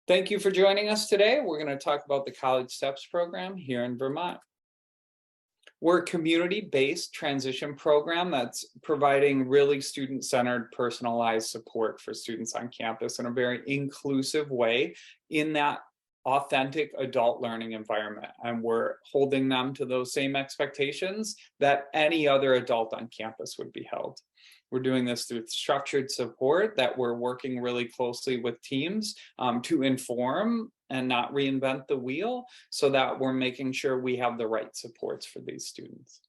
Thank you for joining us today. We're going to talk about the College Steps program here in Vermont. We're a community-based transition program that's providing really student-centered, personalized support for students on campus in a very inclusive way in that authentic adult learning environment. And we're holding them to those same expectations that any other adult on campus would be held. We're doing this through structured support that we're working really closely with teams to inform and not reinvent the wheel, so that we're making sure we have the right supports for these students.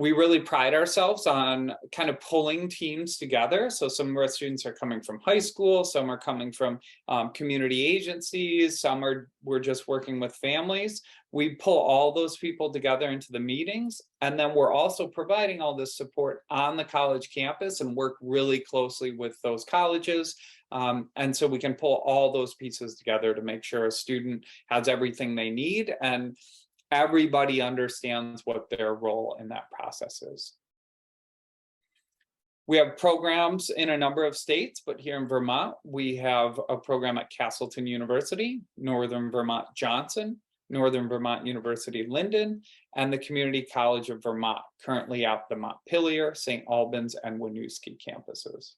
We really pride ourselves on kind of pulling teams together. So some of our students are coming from high school, some are coming from community agencies, we're just working with families. We pull all those people together into the meetings, and then we're also providing all this support on the college campus and work really closely with those colleges. And so we can pull all those pieces together to make sure a student has everything they need and everybody understands what their role in that process is. We have programs in a number of states, but here in Vermont, we have a program at Castleton University, Northern Vermont Johnson, Northern Vermont University Linden, and the Community College of Vermont, currently at the Montpelier, St. Albans, and Winooski campuses.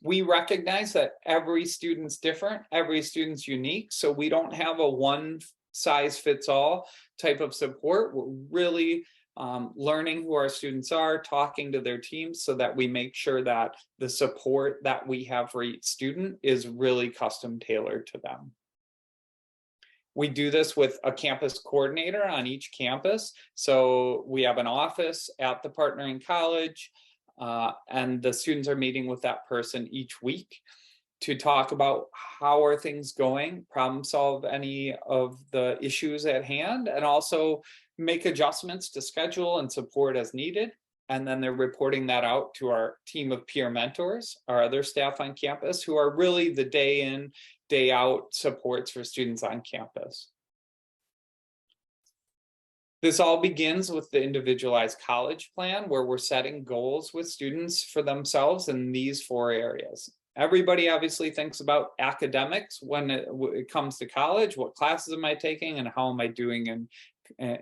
We recognize that every student's different, every student's unique, so we don't have a one-size-fits-all type of support. We're really learning who our students are, talking to their teams so that we make sure that the support that we have for each student is really custom tailored to them. We do this with a campus coordinator on each campus. So we have an office at the partnering college, and the students are meeting with that person each week to talk about how are things going, problem solve any of the issues at hand, and also make adjustments to schedule and support as needed. And then they're reporting that out to our team of peer mentors, our other staff on campus, who are really the day in, day out supports for students on campus. This all begins with the individualized college plan, where we're setting goals with students for themselves in these 4 areas. Everybody obviously thinks about academics when it comes to college. What classes am I taking and how am I doing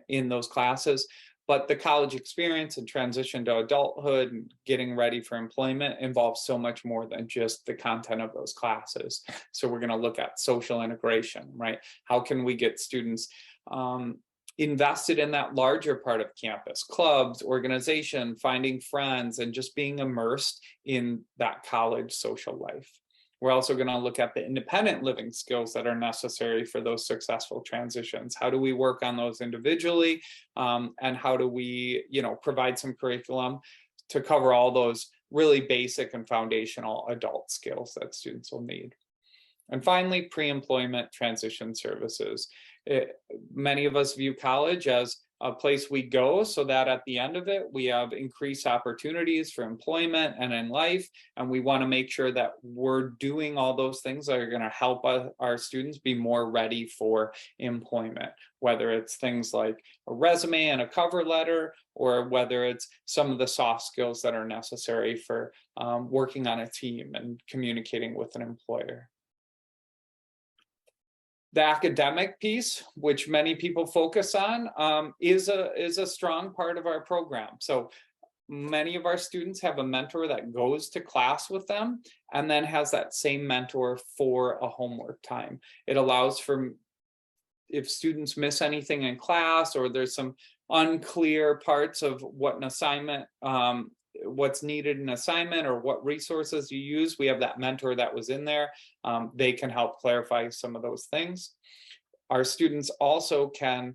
in those classes? But the college experience and transition to adulthood and getting ready for employment involves so much more than just the content of those classes. So we're going to look at social integration, right? How can we get students invested in that larger part of campus, clubs, organization, finding friends, and just being immersed in that college social life. We're also going to look at the independent living skills that are necessary for those successful transitions. How do we work on those individually? And how do we, provide some curriculum to cover all those really basic and foundational adult skills that students will need? And finally, pre-employment transition services. Many of us view college as a place we go so that at the end of it, we have increased opportunities for employment and in life. And we want to make sure that we're doing all those things that are going to help our students be more ready for employment, whether it's things like a resume and a cover letter, or whether it's some of the soft skills that are necessary for working on a team and communicating with an employer. The academic piece, which many people focus on, is a strong part of our program. So many of our students have a mentor that goes to class with them and then has that same mentor for a homework time. It allows for, if students miss anything in class or there's some unclear parts of what an assignment, what's needed in assignment or what resources you use, we have that mentor that was in there. They can help clarify some of those things. Our students also can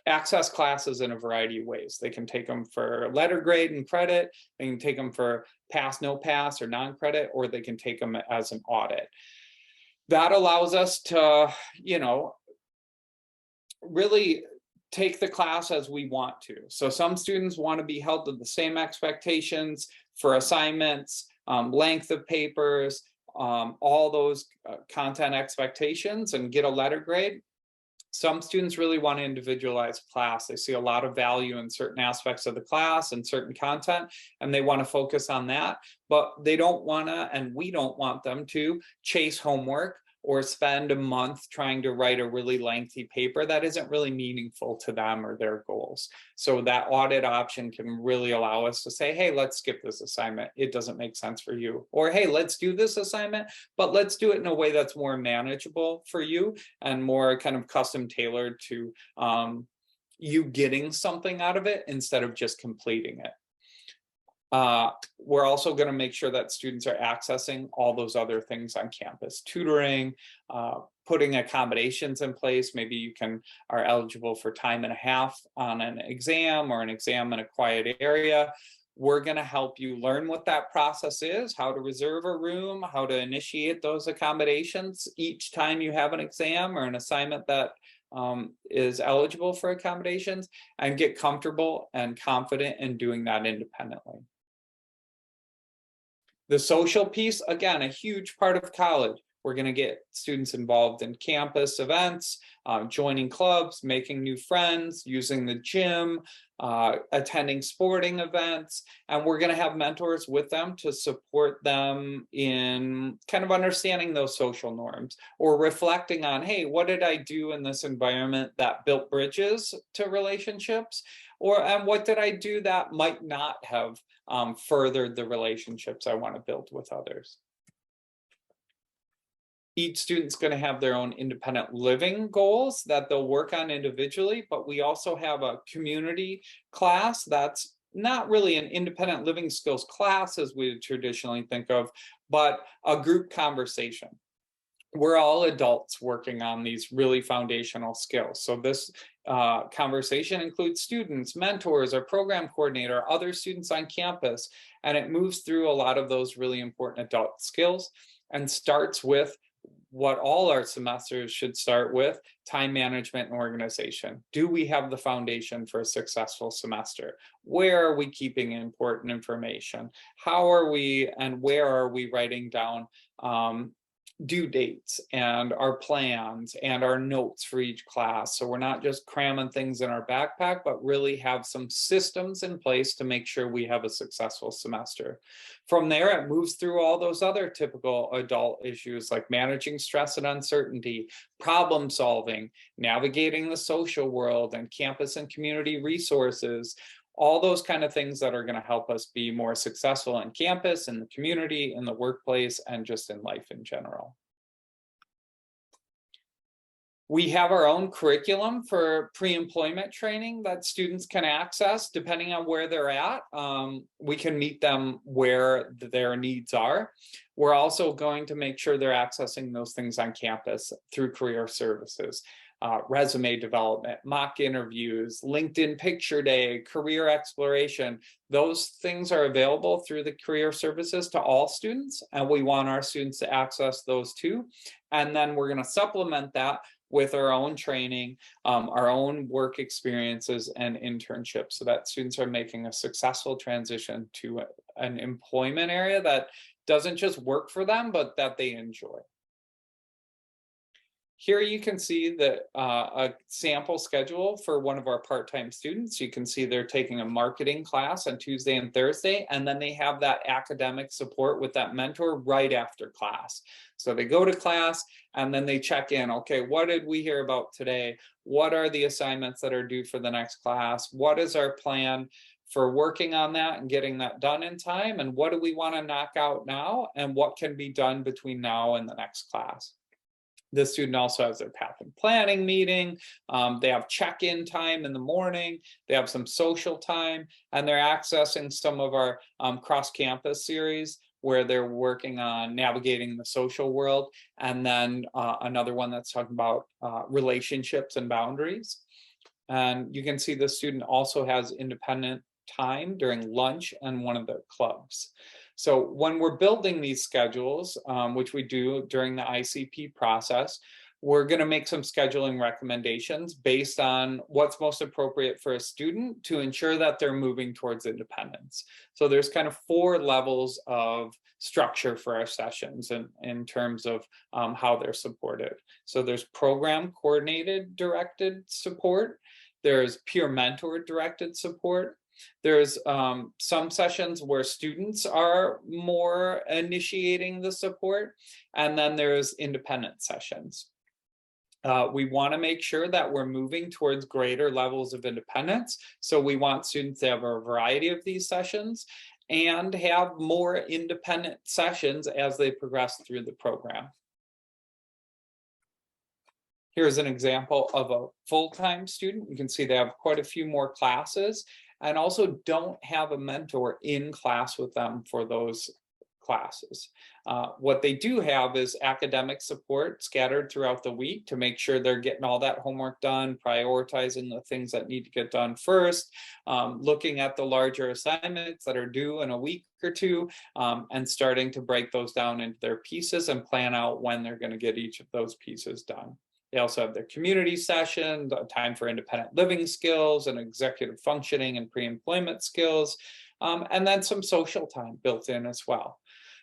access classes in a variety of ways. They can take them for letter grade and credit, they can take them for pass, no pass, or non-credit, or they can take them as an audit. That allows us to, really take the class as we want to. So some students want to be held to the same expectations for assignments, length of papers, all those content expectations, and get a letter grade. Some students really want to individualize class. They see a lot of value in certain aspects of the class and certain content, and they want to focus on that, but they don't want to, and we don't want them to chase homework or spend a month trying to write a really lengthy paper that isn't really meaningful to them or their goals. So that audit option can really allow us to say, hey, let's skip this assignment. It doesn't make sense for you. Or, hey, let's do this assignment, but let's do it in a way that's more manageable for you and more kind of custom tailored to you getting something out of it instead of just completing it. We're also going to make sure that students are accessing all those other things on campus, tutoring, putting accommodations in place. Maybe you are eligible for time and a half on an exam or an exam in a quiet area. We're going to help you learn what that process is, how to reserve a room, how to initiate those accommodations each time you have an exam or an assignment that is eligible for accommodations, and get comfortable and confident in doing that independently. The social piece, again, a huge part of college. We're going to get students involved in campus events, joining clubs, making new friends, using the gym, attending sporting events, and we're going to have mentors with them to support them in kind of understanding those social norms or reflecting on, hey, what did I do in this environment that built bridges to relationships? And what did I do that might not have furthered the relationships I want to build with others? Each student's going to have their own independent living goals that they'll work on individually, but we also have a community class that's not really an independent living skills class as we traditionally think of, but a group conversation. We're all adults working on these really foundational skills. So this conversation includes students, mentors, our program coordinator, other students on campus, and it moves through a lot of those really important adult skills and starts with what all our semesters should start with: time management and organization. Do we have the foundation for a successful semester? Where are we keeping important information? How are we and where are we writing down due dates and our plans and our notes for each class? So we're not just cramming things in our backpack, but really have some systems in place to make sure we have a successful semester. From there, it moves through all those other typical adult issues like managing stress and uncertainty, problem solving, navigating the social world and campus and community resources, all those kind of things that are going to help us be more successful on campus, in the community, in the workplace, and just in life in general. We have our own curriculum for pre-employment training that students can access depending on where they're at. We can meet them where their needs are. We're also going to make sure they're accessing those things on campus through career services. Resume development, mock interviews, LinkedIn Picture Day, career exploration. Those things are available through the career services to all students, and we want our students to access those too. And then we're going to supplement that with our own training, our own work experiences and internships, so that students are making a successful transition to an employment area that doesn't just work for them, but that they enjoy. Here you can see a sample schedule for one of our part-time students. You can see they're taking a marketing class on Tuesday and Thursday, and then they have that academic support with that mentor right after class. So they go to class and then they check in. Okay, what did we hear about today? What are the assignments that are due for the next class? What is our plan for working on that and getting that done in time? And what do we want to knock out now? And what can be done between now and the next class? The student also has their path and planning meeting. They have check-in time in the morning. They have some social time, and they're accessing some of our cross-campus series where they're working on navigating the social world. And then another one that's talking about relationships and boundaries. And you can see the student also has independent time during lunch and one of their clubs. So when we're building these schedules, which we do during the ICP process, We're going to make some scheduling recommendations based on what's most appropriate for a student to ensure that they're moving towards independence. So there's kind of 4 levels of structure for our sessions in terms of how they're supported. So there's program coordinated directed support. There's peer mentor directed support. There's some sessions where students are more initiating the support, and then there's independent sessions. We want to make sure that we're moving towards greater levels of independence. So we want students to have a variety of these sessions and have more independent sessions as they progress through the program. Here's an example of a full-time student. You can see they have quite a few more classes and also don't have a mentor in class with them for those classes. What they do have is academic support scattered throughout the week to make sure they're getting all that homework done, prioritizing the things that need to get done first, looking at the larger assignments that are due in a week or 2, and starting to break those down into their pieces and plan out when they're going to get each of those pieces done. They also have their community session, time for independent living skills and executive functioning and pre-employment skills, and then some social time built in as well.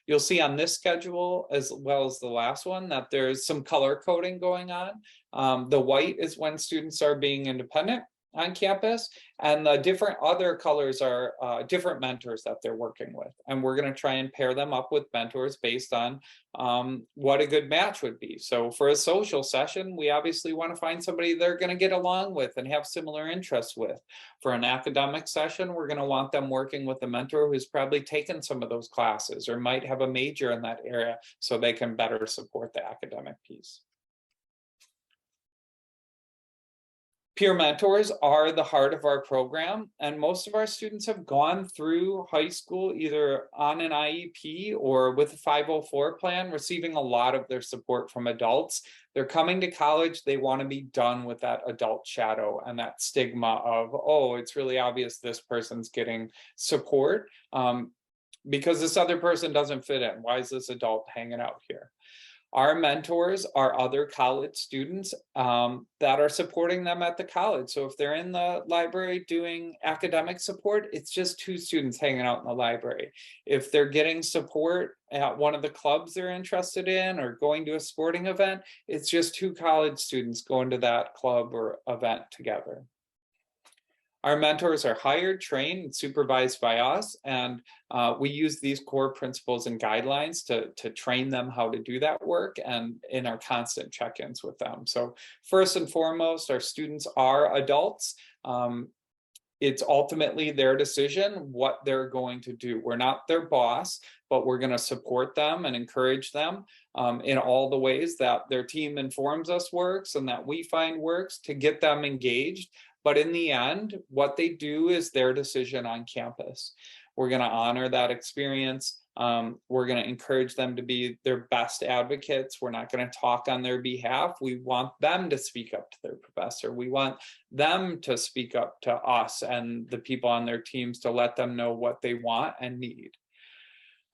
You'll see on this schedule, as well as the last one, that there's some color coding going on. The white is when students are being independent on campus, and the different other colors are different mentors that they're working with. And we're going to try and pair them up with mentors based on what a good match would be. So for a social session, we obviously want to find somebody they're going to get along with and have similar interests with. For an academic session, we're going to want them working with a mentor who's probably taken some of those classes or might have a major in that area so they can better support the academic piece. Peer mentors are the heart of our program, and most of our students have gone through high school either on an IEP or with a 504 plan, receiving a lot of their support from adults. They're coming to college, they want to be done with that adult shadow and that stigma of, oh, it's really obvious this person's getting support because this other person doesn't fit in. Why is this adult hanging out here? Our mentors are other college students that are supporting them at the college. So if they're in the library doing academic support, it's just 2 students hanging out in the library. If they're getting support at one of the clubs they're interested in or going to a sporting event, it's just 2 college students going to that club or event together. Our mentors are hired, trained, and supervised by us, and we use these core principles and guidelines to train them how to do that work and in our constant check-ins with them. So first and foremost, our students are adults. It's ultimately their decision what they're going to do. We're not their boss, but we're going to support them and encourage them in all the ways that their team informs us works and that we find works to get them engaged. But in the end, what they do is their decision on campus. We're going to honor that experience. We're going to encourage them to be their best advocates. We're not going to talk on their behalf. We want them to speak up to their professor. We want them to speak up to us and the people on their teams to let them know what they want and need.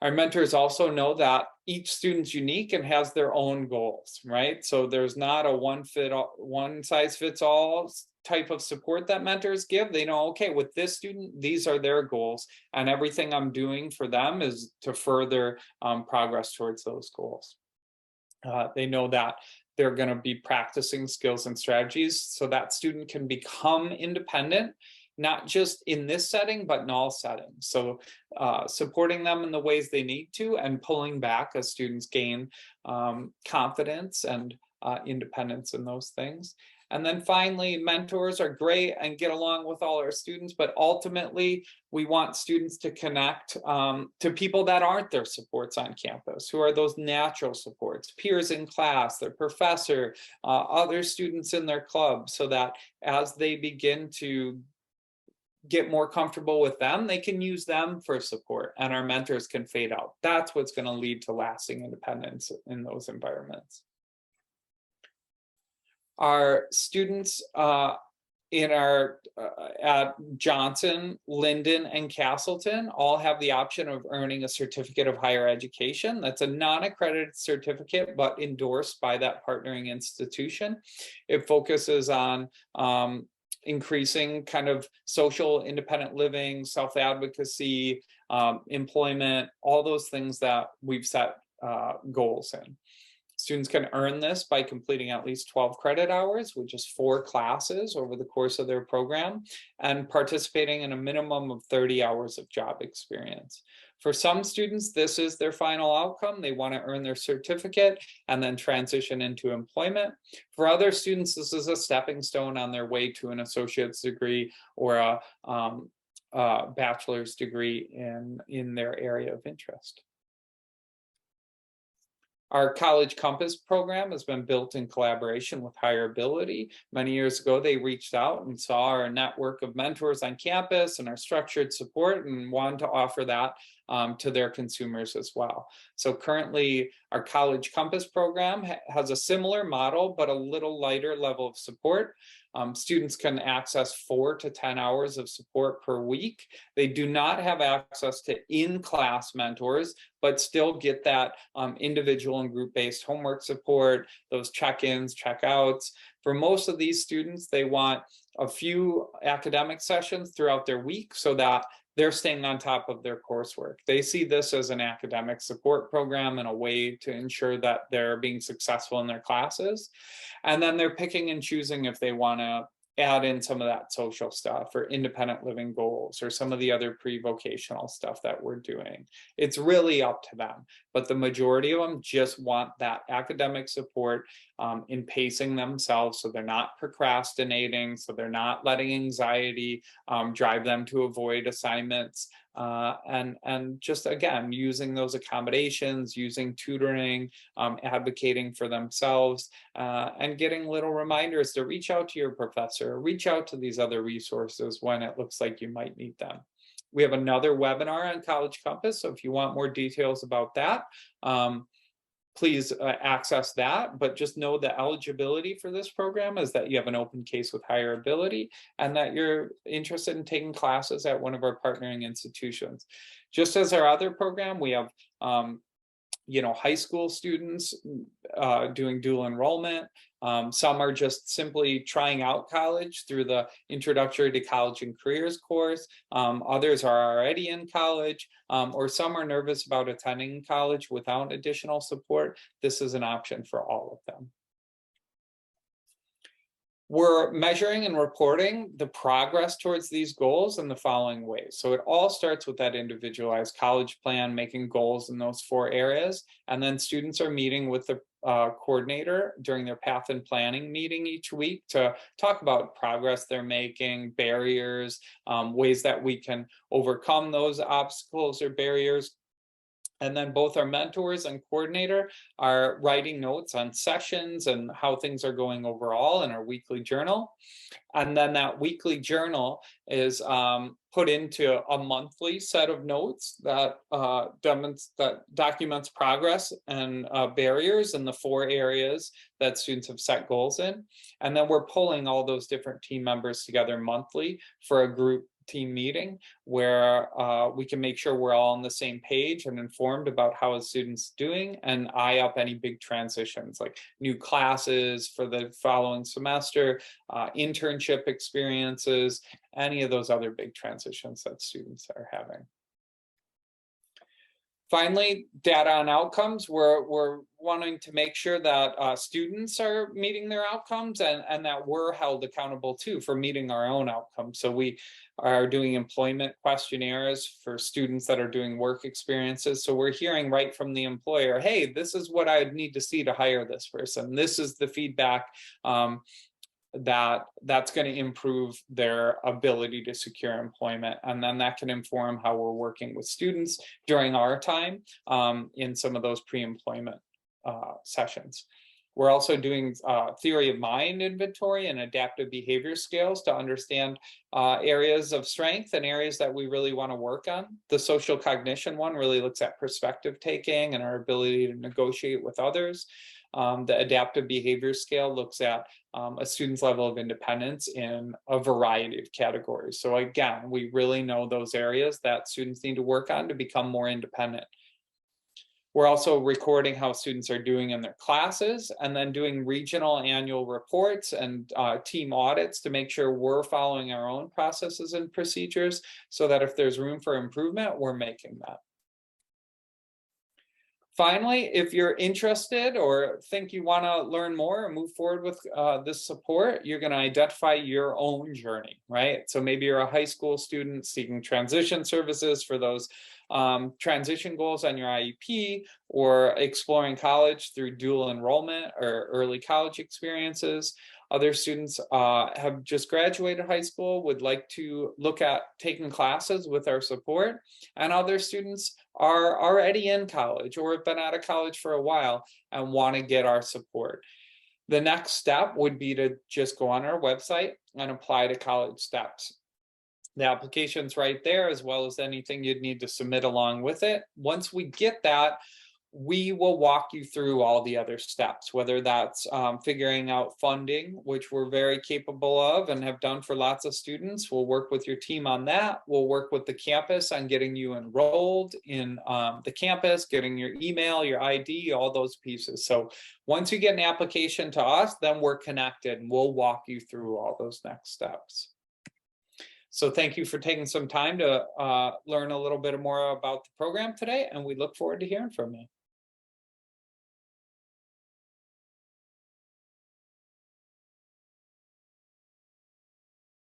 Our mentors also know that each student's unique and has their own goals, right? So there's not a one size fits all type of support that mentors give. They know, okay, with this student, these are their goals, and everything I'm doing for them is to further progress towards those goals. They know that they're going to be practicing skills and strategies so that student can become independent, not just in this setting, but in all settings. So supporting them in the ways they need to and pulling back as students gain confidence and independence in those things. And then finally, mentors are great and get along with all our students, but ultimately we want students to connect to people that aren't their supports on campus, who are those natural supports, peers in class, their professor, other students in their club, so that as they begin to get more comfortable with them, they can use them for support and our mentors can fade out. That's what's going to lead to lasting independence in those environments. Our students in our at Johnson, Linden, and Castleton all have the option of earning a certificate of higher education. That's a non-accredited certificate, but endorsed by that partnering institution. It focuses on increasing kind of social independent living, self-advocacy, employment, all those things that we've set goals in. Students can earn this by completing at least 12 credit hours, which is 4 classes over the course of their program, and participating in a minimum of 30 hours of job experience. For some students, this is their final outcome. They want to earn their certificate and then transition into employment. For other students, this is a stepping stone on their way to an associate's degree or a bachelor's degree in their area of interest. Our College Compass program has been built in collaboration with HIREABILITY. Many years ago, they reached out and saw our network of mentors on campus and our structured support and wanted to offer that to their consumers as well. So currently, our College Compass program has a similar model, but a little lighter level of support. Students can access 4 to 10 hours of support per week. They do not have access to in-class mentors, but still get that individual and group-based homework support, those check-ins, check-outs. For most of these students, they want a few academic sessions throughout their week so that they're staying on top of their coursework. They see this as an academic support program and a way to ensure that they're being successful in their classes. And then they're picking and choosing if they want to add in some of that social stuff or independent living goals or some of the other pre-vocational stuff that we're doing. It's really up to them, but the majority of them just want that academic support in pacing themselves so they're not procrastinating, so they're not letting anxiety drive them to avoid assignments. And just again, using those accommodations, using tutoring, advocating for themselves, and getting little reminders to reach out to your professor, reach out to these other resources when it looks like you might need them. We have another webinar on College Compass, so if you want more details about that, please access that, but just know the eligibility for this program is that you have an open case with HIREABILITY and that you're interested in taking classes at one of our partnering institutions. Just as our other program, we have high school students doing dual enrollment. Some are just simply trying out college through the Introductory to College and Careers course. Others are already in college, or some are nervous about attending college without additional support. This is an option for all of them. We're measuring and reporting the progress towards these goals in the following ways. So it all starts with that individualized college plan, making goals in those 4 areas. And then students are meeting with the coordinator during their path and planning meeting each week to talk about progress they're making, barriers, ways that we can overcome those obstacles or barriers. And then both our mentors and coordinator are writing notes on sessions and how things are going overall in our weekly journal. And then that weekly journal is put into a monthly set of notes that documents progress and barriers in the 4 areas that students have set goals in. And then we're pulling all those different team members together monthly for a group team meeting where we can make sure we're all on the same page and informed about how a student's doing and eye up any big transitions like new classes for the following semester, internship experiences, any of those other big transitions that students are having. Finally, data on outcomes. We're wanting to make sure that students are meeting their outcomes and that we're held accountable too for meeting our own outcomes. So we are doing employment questionnaires for students that are doing work experiences. So we're hearing right from the employer, hey, this is what I need to see to hire this person. This is the feedback that's going to improve their ability to secure employment. And then that can inform how we're working with students during our time in some of those pre-employment sessions. We're also doing theory of mind inventory and adaptive behavior scales to understand areas of strength and areas that we really want to work on. The social cognition one really looks at perspective taking and our ability to negotiate with others. The adaptive behavior scale looks at a student's level of independence in a variety of categories. So again, we really know those areas that students need to work on to become more independent. We're also recording how students are doing in their classes, and then doing regional annual reports and team audits to make sure we're following our own processes and procedures, so that if there's room for improvement, we're making that. Finally, if you're interested or think you want to learn more or move forward with this support, you're going to identify your own journey, right? So maybe you're a high school student seeking transition services for those transition goals on your IEP, or exploring college through dual enrollment or early college experiences. Other students have just graduated high school, would like to look at taking classes with our support, and other students are already in college or have been out of college for a while and want to get our support. The next step would be to just go on our website and apply to College Steps. The application's right there, as well as anything you'd need to submit along with it. Once we get that, we will walk you through all the other steps, whether that's figuring out funding, which we're very capable of and have done for lots of students. We'll work with your team on that. We'll work with the campus on getting you enrolled in the campus, getting your email, your ID, all those pieces. So once you get an application to us, then we're connected and we'll walk you through all those next steps. So thank you for taking some time to learn a little bit more about the program today, and we look forward to hearing from you.